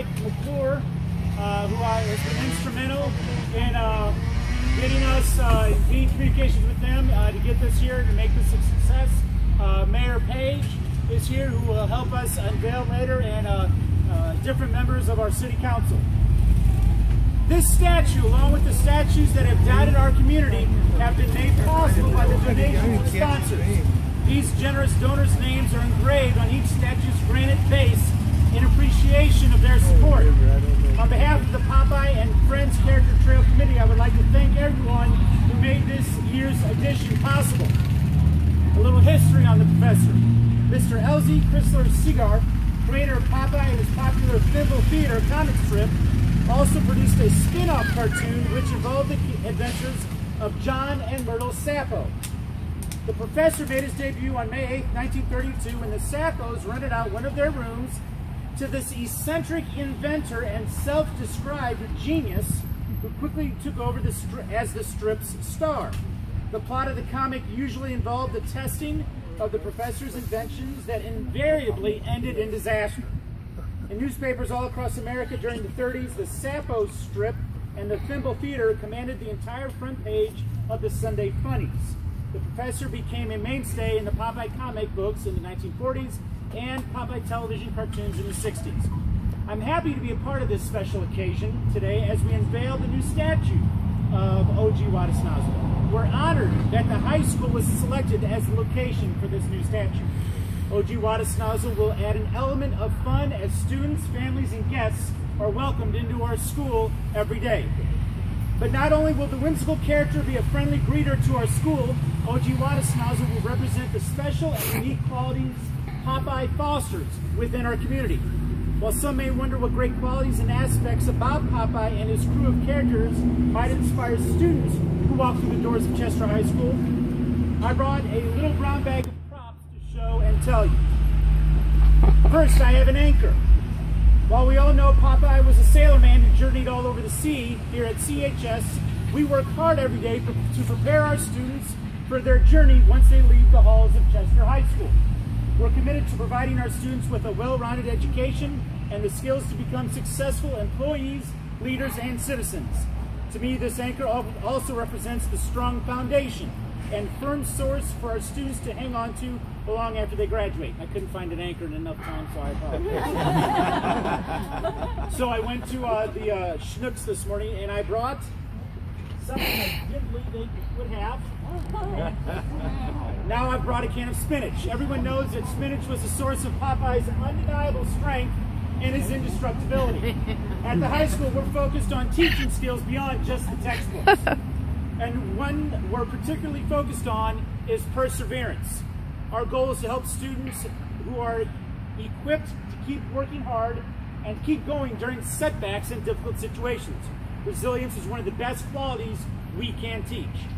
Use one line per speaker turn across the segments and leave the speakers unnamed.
Mike McClure, who has been instrumental in getting us in communications with them to get this here, to make this a success. Mayor Page is here, who will help us unveil later, and different members of our city council. This statue, along with the statues that have dotted our community, have been made possible by the donations of sponsors. These generous donors' names are engraved on each statue's granite base in appreciation of their support. On behalf of the Popeye and Friends Character Trail Committee, I would like to thank everyone who made this year's edition possible. A little history on the professor. Mr. Elzie Chrysler Segar, creator of Popeye and his popular Thimble Theater comic strip, also produced a spin-off cartoon which involved the adventures of John and Myrtle Sappo. The professor made his debut on May 8, 1932, when the Sappos rented out one of their rooms to this eccentric inventor and self-described genius who quickly took over as the strip's star. The plot of the comic usually involved the testing of the professor's inventions that invariably ended in disaster. In newspapers all across America during the 30s, the Sappo strip and the Thimble Theater commanded the entire front page of the Sunday Funnies. The professor became a mainstay in the Popeye comic books in the 1940s and Popeye television cartoons in the 60s. I'm happy to be a part of this special occasion today as we unveil the new statue of OG Watasnozzle. We're honored that the high school was selected as the location for this new statue. OG Watasnozzle will add an element of fun as students, families, and guests are welcomed into our school every day. But not only will the whimsical character be a friendly greeter to our school, OG Watasnozzle will represent the special and unique qualities Popeye fosters within our community. While some may wonder what great qualities and aspects about Popeye and his crew of characters might inspire students who walk through the doors of Chester High School, I brought a little brown bag of props to show and tell you. First, I have an anchor. While we all know Popeye was a sailorman who journeyed all over the sea, here at CHS, we work hard every day to prepare our students for their journey once they leave the halls of Chester High School. We're committed to providing our students with a well-rounded education and the skills to become successful employees, leaders, and citizens. To me, this anchor also represents the strong foundation and firm source for our students to hang on to long after they graduate. I couldn't find an anchor in enough time, so I apologize. So I went to the Schnucks this morning, and I brought something I didn't believe they would have. Now I've brought a can of spinach. Everyone knows that spinach was the source of Popeye's undeniable strength and his indestructibility. At the high school, we're focused on teaching skills beyond just the textbooks. And one we're particularly focused on is perseverance. Our goal is to help students who are equipped to keep working hard and keep going during setbacks and difficult situations. Resilience is one of the best qualities we can teach.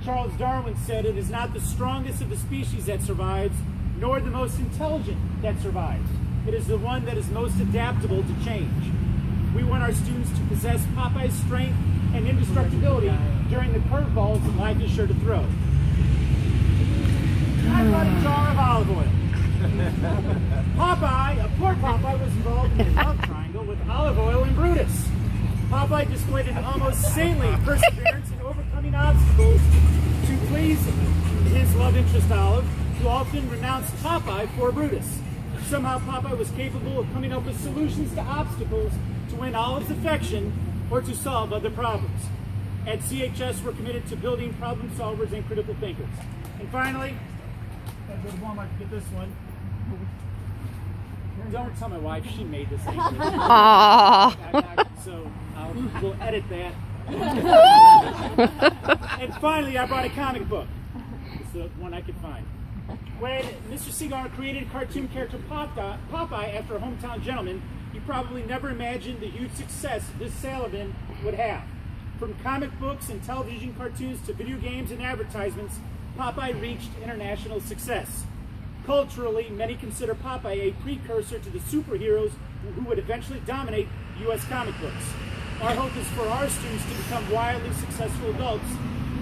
Charles Darwin said, "It is not the strongest of the species that survives, nor the most intelligent that survives. It is the one that is most adaptable to change." We want our students to possess Popeye's strength and indestructibility during the curveballs that life is sure to throw. I brought a jar of olive oil. Poor Popeye was involved in a love triangle with olive oil and Brutus. Popeye displayed an almost saintly perseverance in overcoming obstacles to please his love interest Olive, who often renounced Popeye for Brutus. Somehow Popeye was capable of coming up with solutions to obstacles to win Olive's affection or to solve other problems. At CHS, we're committed to building problem solvers and critical thinkers. And finally, I go to Walmart to get this one. Don't tell my wife, she made this thing. So we'll edit that. And finally, I brought a comic book. It's the one I could find. When Mr. Segar created cartoon character Popeye after a hometown gentleman, he probably never imagined the huge success this salesman would have. From comic books and television cartoons to video games and advertisements, Popeye reached international success. Culturally, many consider Popeye a precursor to the superheroes who would eventually dominate U.S. comic books. Our hope is for our students to become wildly successful adults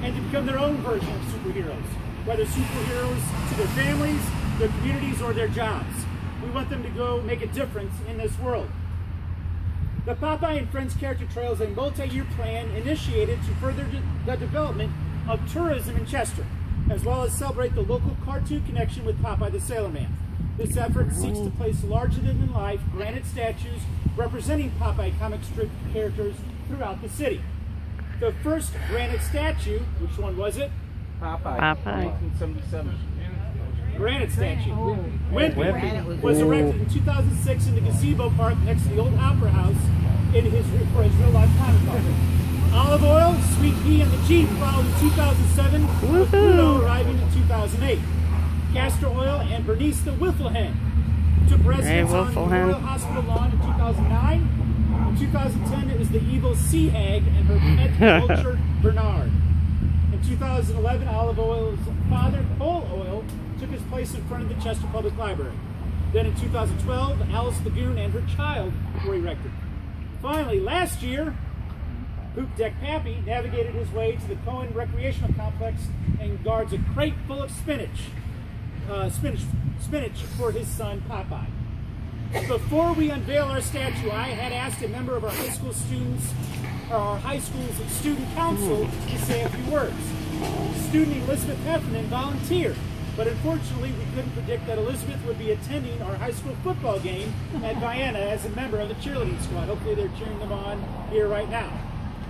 and to become their own version of superheroes, whether superheroes to their families, their communities, or their jobs. We want them to go make a difference in this world. The Popeye and Friends character trail is a multi-year plan initiated to further the development of tourism in Chester, as well as celebrate the local cartoon connection with Popeye the Sailor Man. This effort seeks to place larger-than-life granite statues representing Popeye comic strip characters throughout the city. The first granite statue, which one was it?
Popeye. 1977.
Granite statue. Wimpy was erected in 2006 in the gazebo park next to the old Opera House for his real-life comic book. Olive Oil, Sweet Pea, and the Jeep followed in 2007, with Pluto arriving in 2008. Castor Oil and Bernice the Wiffle Hen took residence on the Royal Hospital lawn in 2009. In 2010, it was the evil Sea Hag and her pet vulture Bernard. In 2011, Olive Oil's father, Coal Oil, took his place in front of the Chester Public Library. Then in 2012, Alice Lagoon and her child were erected. Finally, last year, Poop Deck Pappy navigated his way to the Cohen Recreational Complex and guards a crate full of spinach for his son Popeye. Before we unveil our statue, I had asked a member of our high school students, or our high school's student council, to say a few words. Student Elizabeth Heffernan volunteered, but unfortunately we couldn't predict that Elizabeth would be attending our high school football game at Vienna as a member of the cheerleading squad. Hopefully they're cheering them on here right now.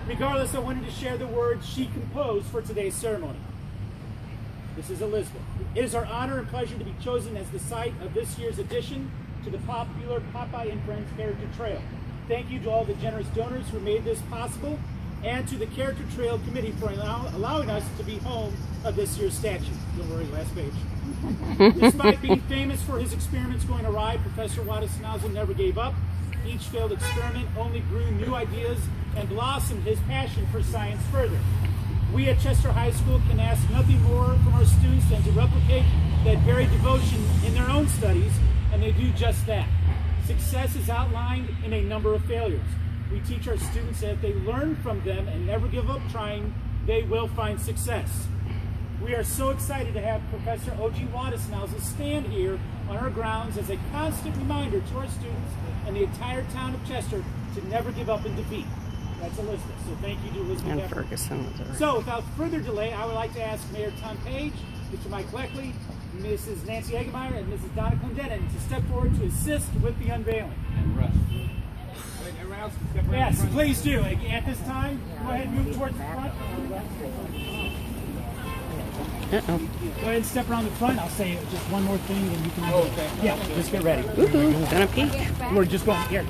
Regardless, I wanted to share the words she composed for today's ceremony. This is Elizabeth. It is our honor and pleasure to be chosen as the site of this year's addition to the popular Popeye and Friends Character Trail. Thank you to all the generous donors who made this possible, and to the Character Trail Committee for allowing us to be home of this year's statue. Don't worry, last page. Despite being famous for his experiments going awry, Professor Watasnozzle never gave up. Each failed experiment only grew new ideas and blossomed his passion for science further. We at Chester High School can ask nothing more from our students than to replicate that very devotion in their own studies, and they do just that. Success is outlined in a number of failures. We teach our students that if they learn from them and never give up trying, they will find success. We are so excited to have Professor O.G. Watasnozzle stand here on our grounds as a constant reminder to our students and the entire town of Chester to never give up in defeat. That's Elizabeth. So thank you to Elizabeth. And Ferguson. So without further delay, I would like to ask Mayor Tom Page, Mr. Mike Leckley, Mrs. Nancy Eggemeyer, and Mrs. Donna Clendenin to step forward to assist with the unveiling. And rest. Yes, please do. At this time, go ahead and move towards the front. Go ahead and step around the front. I'll say just one more thing, and you can. Okay. Yeah, just get ready.
Woohoo! Gonna peek.
We're just going here.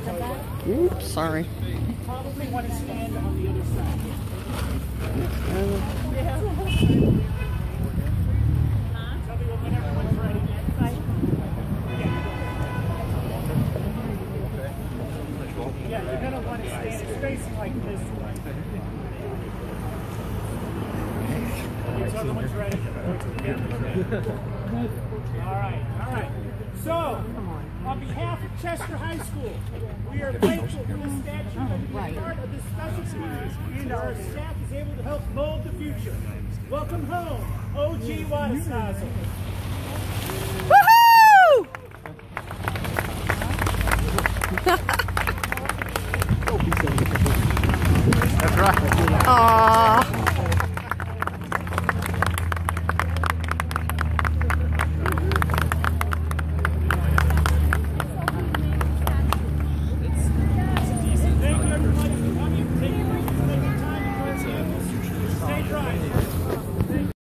Oops, sorry.
You probably want to stand on the other side. Tell me when everyone's ready. Yeah, you're gonna want to stand facing like this. So everyone's ready. All right. So, on behalf of Chester High School, we are grateful for this statue and being part of this special series, and our staff is able to help mold the future. Welcome home, O.G. Watasnozzle.